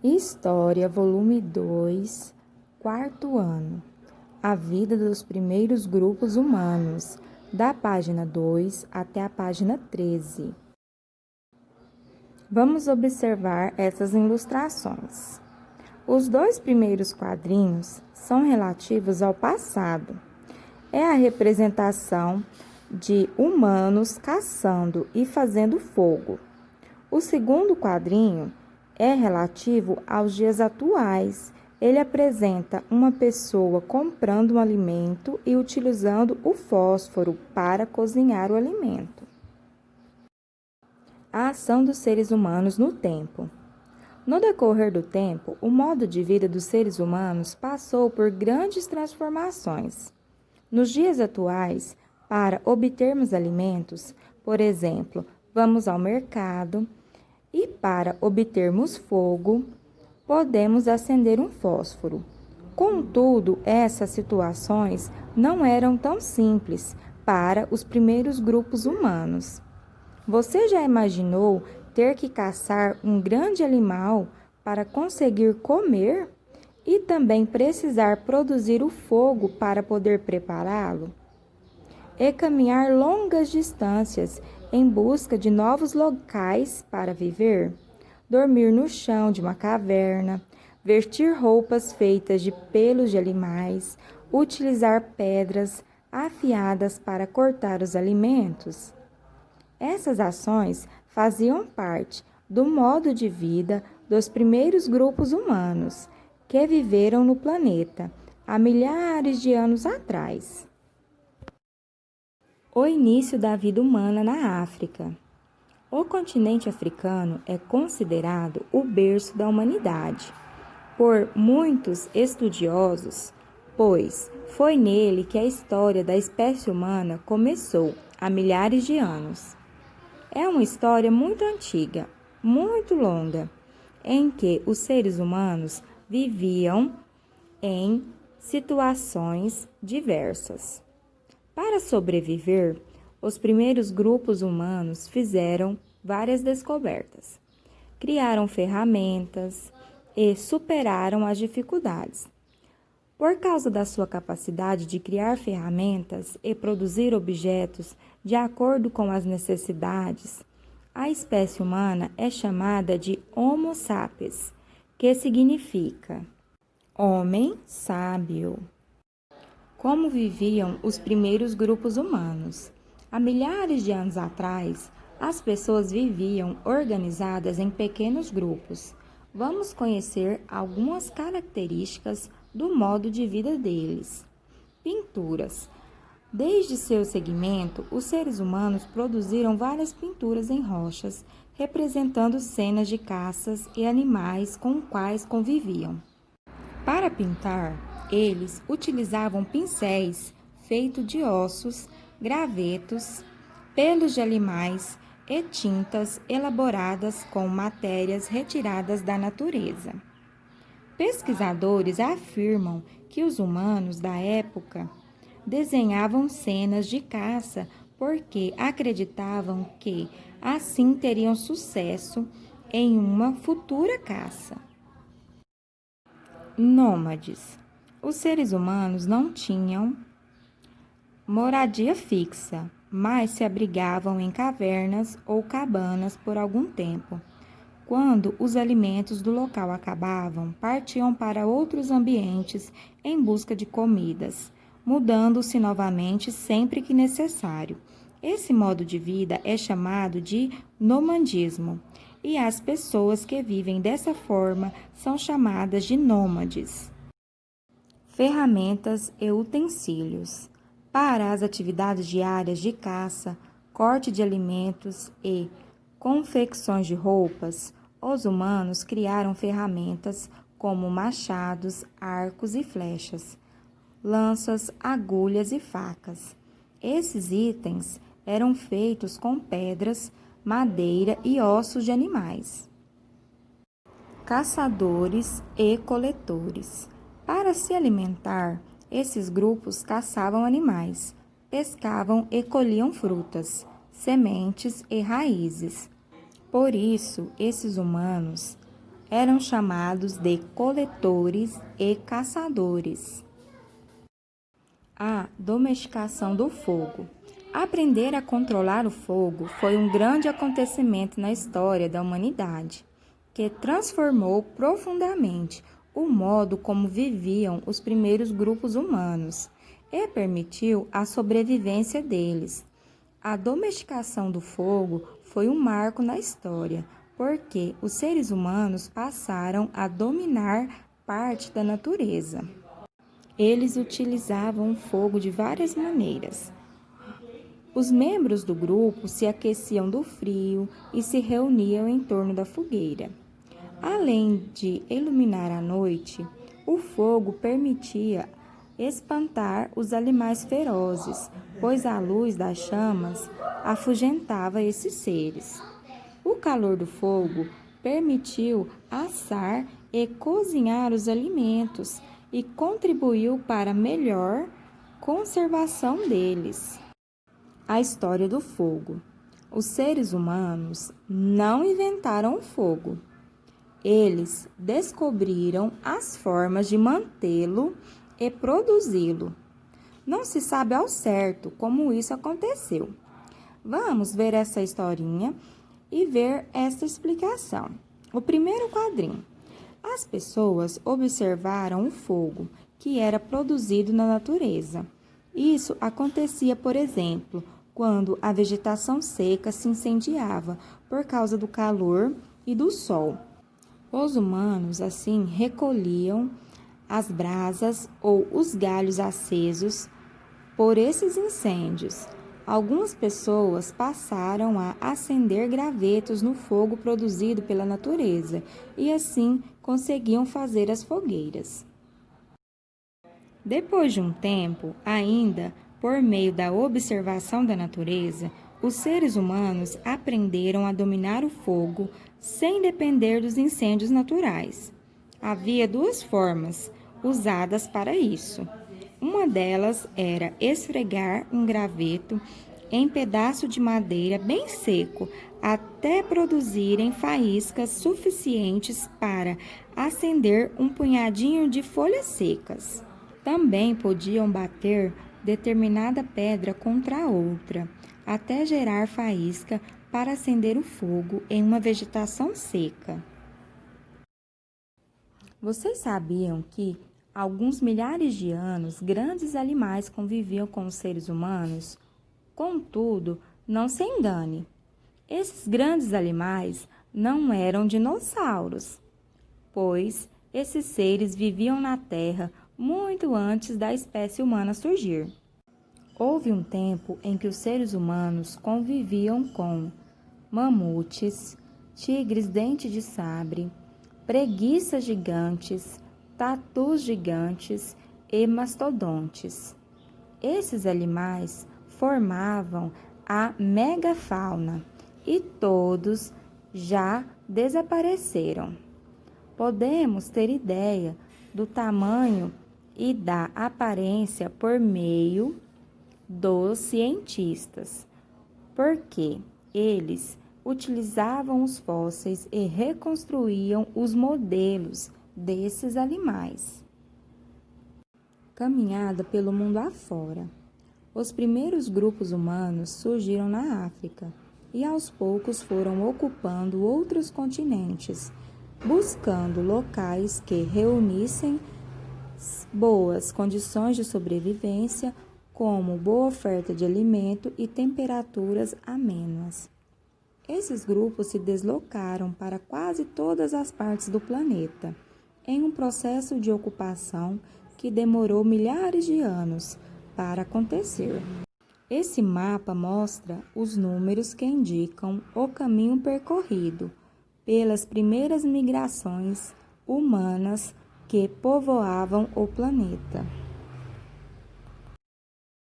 História, volume 2, quarto ano. A vida dos primeiros grupos humanos, da página 2 até a página 13. Vamos observar essas ilustrações. Os dois primeiros quadrinhos são relativos ao passado. É a representação de humanos caçando e fazendo fogo. O segundo quadrinho é relativo aos dias atuais. Ele apresenta uma pessoa comprando um alimento e utilizando o fósforo para cozinhar o alimento. A ação dos seres humanos no tempo. No decorrer do tempo, o modo de vida dos seres humanos passou por grandes transformações. Nos dias atuais, para obtermos alimentos, por exemplo, vamos ao mercado e para obtermos fogo, podemos acender um fósforo. Contudo, essas situações não eram tão simples para os primeiros grupos humanos. Você já imaginou ter que caçar um grande animal para conseguir comer e também precisar produzir o fogo para poder prepará-lo? E caminhar longas distâncias em busca de novos locais para viver? Dormir no chão de uma caverna, vestir roupas feitas de pelos de animais, utilizar pedras afiadas para cortar os alimentos? Essas ações faziam parte do modo de vida dos primeiros grupos humanos que viveram no planeta há milhares de anos atrás. O início da vida humana na África. O continente africano é considerado o berço da humanidade por muitos estudiosos, pois foi nele que a história da espécie humana começou há milhares de anos. É uma história muito antiga, muito longa, em que os seres humanos viviam em situações diversas. Para sobreviver, os primeiros grupos humanos fizeram várias descobertas, criaram ferramentas e superaram as dificuldades. Por causa da sua capacidade de criar ferramentas e produzir objetos de acordo com as necessidades, a espécie humana é chamada de Homo sapiens, que significa homem sábio. Como viviam os primeiros grupos humanos? Há milhares de anos atrás, as pessoas viviam organizadas em pequenos grupos. Vamos conhecer algumas características do modo de vida deles. Pinturas. Desde seu segmento, os seres humanos produziram várias pinturas em rochas, representando cenas de caças e animais com os quais conviviam. Para pintar, eles utilizavam pincéis feitos de ossos, gravetos, pelos de animais e tintas elaboradas com matérias retiradas da natureza. Pesquisadores afirmam que os humanos da época desenhavam cenas de caça porque acreditavam que assim teriam sucesso em uma futura caça. Nômades. Os seres humanos não tinham moradia fixa, mas se abrigavam em cavernas ou cabanas por algum tempo. Quando os alimentos do local acabavam, partiam para outros ambientes em busca de comidas, mudando-se novamente sempre que necessário. Esse modo de vida é chamado de nomadismo, e as pessoas que vivem dessa forma são chamadas de nômades. Ferramentas e utensílios. Para as atividades diárias de caça, corte de alimentos e confecções de roupas, os humanos criaram ferramentas como machados, arcos e flechas, lanças, agulhas e facas. Esses itens eram feitos com pedras, madeira e ossos de animais. Caçadores e coletores. Para se alimentar, esses grupos caçavam animais, pescavam e colhiam frutas, sementes e raízes. Por isso, esses humanos eram chamados de coletores e caçadores. A domesticação do fogo. Aprender a controlar o fogo foi um grande acontecimento na história da humanidade, que transformou profundamente o modo como viviam os primeiros grupos humanos e permitiu a sobrevivência deles. A domesticação do fogo foi um marco na história, porque os seres humanos passaram a dominar parte da natureza. Eles utilizavam o fogo de várias maneiras. Os membros do grupo se aqueciam do frio e se reuniam em torno da fogueira. Além de iluminar a noite, o fogo permitia espantar os animais ferozes, pois a luz das chamas afugentava esses seres. O calor do fogo permitiu assar e cozinhar os alimentos e contribuiu para a melhor conservação deles. A história do fogo. Os seres humanos não inventaram o fogo. Eles descobriram as formas de mantê-lo e produzi-lo. Não se sabe ao certo como isso aconteceu. Vamos ver essa historinha e ver essa explicação. O primeiro quadrinho. As pessoas observaram o fogo que era produzido na natureza. Isso acontecia, por exemplo, quando a vegetação seca se incendiava por causa do calor e do sol. Os humanos, assim, recolhiam as brasas ou os galhos acesos por esses incêndios. Algumas pessoas passaram a acender gravetos no fogo produzido pela natureza e, assim, conseguiam fazer as fogueiras. Depois de um tempo, ainda por meio da observação da natureza, os seres humanos aprenderam a dominar o fogo sem depender dos incêndios naturais. Havia duas formas usadas para isso. Uma delas era esfregar um graveto em pedaço de madeira bem seco até produzirem faíscas suficientes para acender um punhadinho de folhas secas. Também podiam bater determinada pedra contra a outra, até gerar faísca para acender o fogo em uma vegetação seca. Vocês sabiam que, há alguns milhares de anos, grandes animais conviviam com os seres humanos? Contudo, não se engane, esses grandes animais não eram dinossauros, pois esses seres viviam na Terra muito antes da espécie humana surgir. Houve um tempo em que os seres humanos conviviam com mamutes, tigres dente de sabre, preguiças gigantes, tatus gigantes e mastodontes. Esses animais formavam a megafauna e todos já desapareceram. Podemos ter ideia do tamanho e da aparência por meio dos cientistas, porque eles utilizavam os fósseis e reconstruíam os modelos desses animais. Caminhada pelo mundo afora. Os primeiros grupos humanos surgiram na África e aos poucos foram ocupando outros continentes, buscando locais que reunissem boas condições de sobrevivência, como boa oferta de alimento e temperaturas amenas. Esses grupos se deslocaram para quase todas as partes do planeta, em um processo de ocupação que demorou milhares de anos para acontecer. Esse mapa mostra os números que indicam o caminho percorrido pelas primeiras migrações humanas que povoavam o planeta.